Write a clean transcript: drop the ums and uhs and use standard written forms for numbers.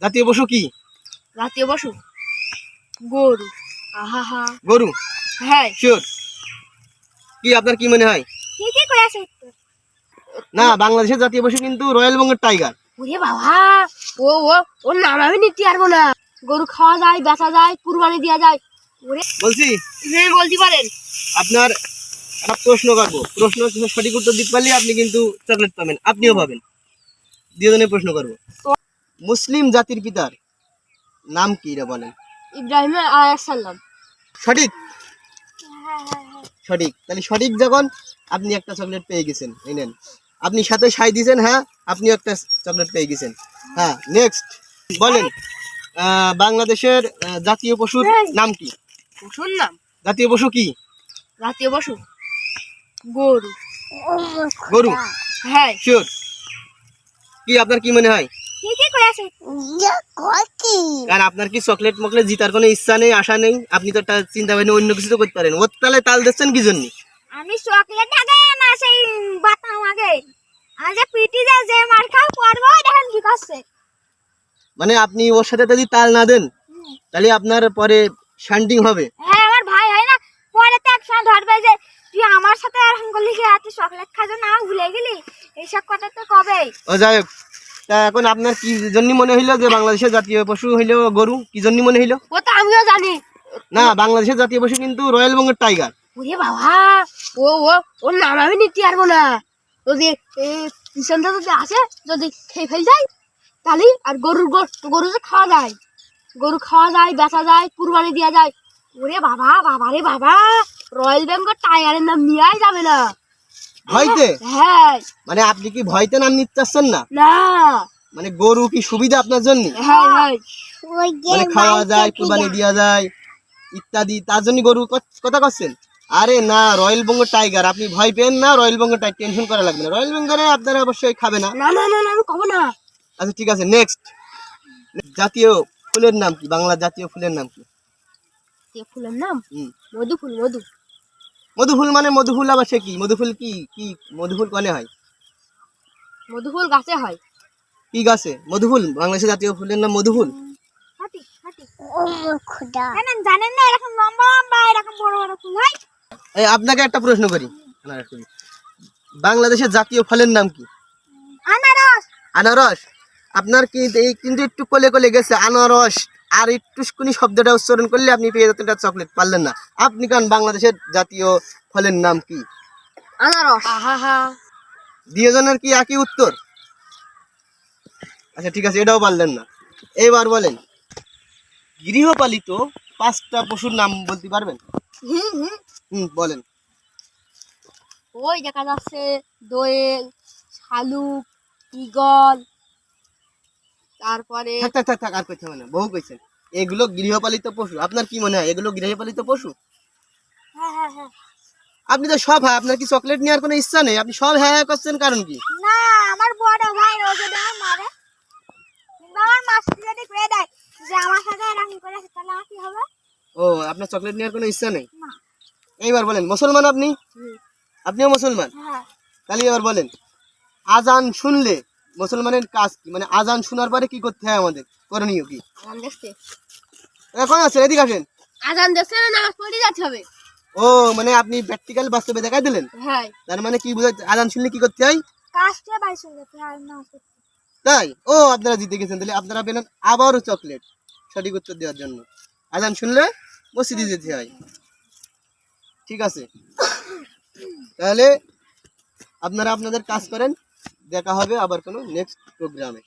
জাতীয় পশু কি? জাতীয় পশু গরু। আহা গরু? হ্যাঁ শিওর? কি আপনার কি মনে হয়? ঠিকই করেছে। না, বাংলাদেশের জাতীয় পশু কিন্তু রয়্যাল বেঙ্গল টাইগার। ওরে বাবা, ও ও ওর নাম আমি নিতে পারবো না। গরু খাওয়া যায়, বেচা যায়, কুরবানি দেওয়া যায়। ওরে বলছি হ্যাঁ, বলতে পারেন। আপনার একটা প্রশ্ন করবো, প্রশ্ন সঠিক উত্তর দিতে পারলে আপনি কিন্তু চকলেট পাবেন, আপনিও পাবেন। দুজনে প্রশ্ন করবো। মুসলিম জাতির পিতার নাম কি রে বলেন? ইব্রাহিম আলাইহিস সালাম। সঠিক? সঠিক। তাহলে সঠিক যখন, আপনি একটা চকলেট পেয়ে গেছেন, এই নেন। আপনি সাথে সাই দিয়েছেন, হ্যাঁ আপনিও একটা চকলেট পেয়ে গেছেন। হ্যাঁ, নেক্সট বলেন। বাংলাদেশের জাতীয় পশুর নাম কি? পশুর নাম? জাতীয় পশু কি? জাতীয় পশু গরু। গরু? হ্যাঁ শিওর? কি আপনার কি মনে হয়? ঠিকই করেছে। কারণ আপনার কি চকলেট মকলেট জিতার কোনো ইচ্ছা নেই, আশা নেই? আপনি তো একটা চিন্তা ভাবনা অন্য কিছু তো করতে পারেন। ওর তালে তাল দিচ্ছেন কি জন্য? আমি চকলেট আগে না সেই বাতাম আগে, আমি যে পিটি যে মার খাও পড়বো দেখেন কি করছে। মানে আপনি ওর সাথে যদি তাল না দেন তাহলে আপনার পরে শান্ডিং হবে। হ্যাঁ, আমার ভাই হয় না, পরে তো একসময় ধরবে যে তুই আমার সাথে এরকম করলি কি, এত চকলেট খাজো না, ভুলে গেলি, এইসব কথা তো কবেই। ও যাই হোক, তা এখন আপনার কি জন্য মনে হইলো যে বাংলাদেশের জাতীয় পশু হইলো গরু? কি জন্য মনে হইলো? ও তো আমিও জানি। না, বাংলাদেশের জাতীয় পশু কিন্তু রয়্যাল বেঙ্গল টাইগার। ওরে বাবা, ও ও ওর নাম আমি নিতে পারবো না। যদি কিষানটা যদি আসে, যদি খেয়ে ফেল যায় তাহলে। আর গরু যে খাওয়া যায়, গরু খাওয়া যায়, বেচা যায়, কুরবানি দেওয়া যায়। ওরে বাবা, বাবা রে বাবা, রয়্যাল বেঙ্গল টাইগারের নাম নেওয়াই যাবে না। ভয়তে? হ্যাঁ। মানে আপনি কি ভয়তে নাম নিতে চাচ্ছেন না? না। মানে গরু কি সুবিধা আপনার জন্য? হ্যাঁ হ্যাঁ, মানে খাওয়া যায়, কুরবানি দেওয়া যায় ইত্যাদি, তার জন্য গরু কথা করছেন? আরে না, রয়্যাল বেঙ্গল টাইগার, আপনি ভয় পেন না। রয়্যাল বেঙ্গল টাইগার টেনশন করা লাগবে না। রয়্যাল বেঙ্গলে আপনারা অবশ্যই খাবে না। না না না না, আমি কব না। আচ্ছা ঠিক আছে, নেক্সট। জাতীয় ফুলের নাম কি? বাংলা জাতীয় ফুলের নাম কি? ফুলের নাম মধু ফুল। মধু? মধুফুল? মানে মধুফুল আবার সে কি? মধুফুল কি কি? মধুফুল কনে হয়? মধু ফুল গাছে হয়। কি গাছে মধুফুল? বাংলাদেশের জাতীয় ফুলের নাম মধুফুল? হাঁটি হাঁটি। ও খোদা, জানেন না এরকম লম্বা লম্বা এরকম বড় বড় ফুল হয়। এই আপনাকে একটা প্রশ্ন করি। বাংলাদেশের জাতীয় ফলের নাম কি? আনারস। আনারস? আপনার কি এই কিন্তু একটু কোলে কোলে গেছে আনারস, আর একটু কোনি শব্দটা উচ্চারণ করলে আপনি পেয়ে যেতেন একটা চকলেট, পারলেন না। আপনি কারণ বাংলাদেশের জাতীয় ফলের নাম কি? আনারস। আহা, দুজনের কি একই উত্তর? আচ্ছা ঠিক আছে, এটাও পারলেন না। এইবার বলেন, গৃহপালিত 5টা পশুর নাম বলতে পারবেন? বলেন। ওই দেখা যাচ্ছে দোয়েল, শালুক, ঈগল, তারপরে থাক থাক থাক থাক, আর কইতে হবে না, বহু কইছেন। এগুলো গৃহপালিত পশু। আপনার কি মনে হয় এগুলো গৃহপালিত পশু? হ্যাঁ হ্যাঁ হ্যাঁ। আপনি তো সব হ্যাঁ, আপনার কি চকলেট নেওয়ার কোনো ইচ্ছা নেই? আপনি সব হ্যাঁ হ্যাঁ করছেন, কারণ কি? না, আমার বড় ভাই রোজে দেয় মারে, কিংবা আমার মাস্টার যদি করে দেয় যে আমার সাথে এরকম করেছে, তাহলে আমার কি হবে? ও, আপনার চকলেট নেওয়ার কোনো ইচ্ছা নেই? না। এইবার বলেন, মুসলমান আপনি? আপনিও মুসলমান? হ্যাঁ। তাহলে এবার বলেন, আজান শুনলে মুসলমানের কাজ কি? মানে আজান শোনার পরে কি করতে হয় আমাদের, করণীয় কি? আজান দেখতে, এখন আছেন, এদিকে আসেন। আজান দেখতে নামাজ পড়ে যেতে হবে। ও, মানে আপনি প্র্যাকটিক্যাল বাস্তবে দেখাই দিলেন। হ্যাঁ। তার মানে কি বুঝাচ্ছে, আজান শুনলে কি করতে হয়? কাজটা বাইরে চলে যেতে হয় নামাজ পড়তে। তাই? ও, আপনারা জিতে গেছেন। তাহলে আপনারা পেলেন আবারও চকলেট সঠিক উত্তর দেওয়ার জন্য। আজান শুনলে মসজিদে যেতে হয়। ঠিক আছে, তাহলে আপনারা আপনাদের কাজ করেন। দেখা হবে আবার কোনো নেক্সট প্রোগ্রামে।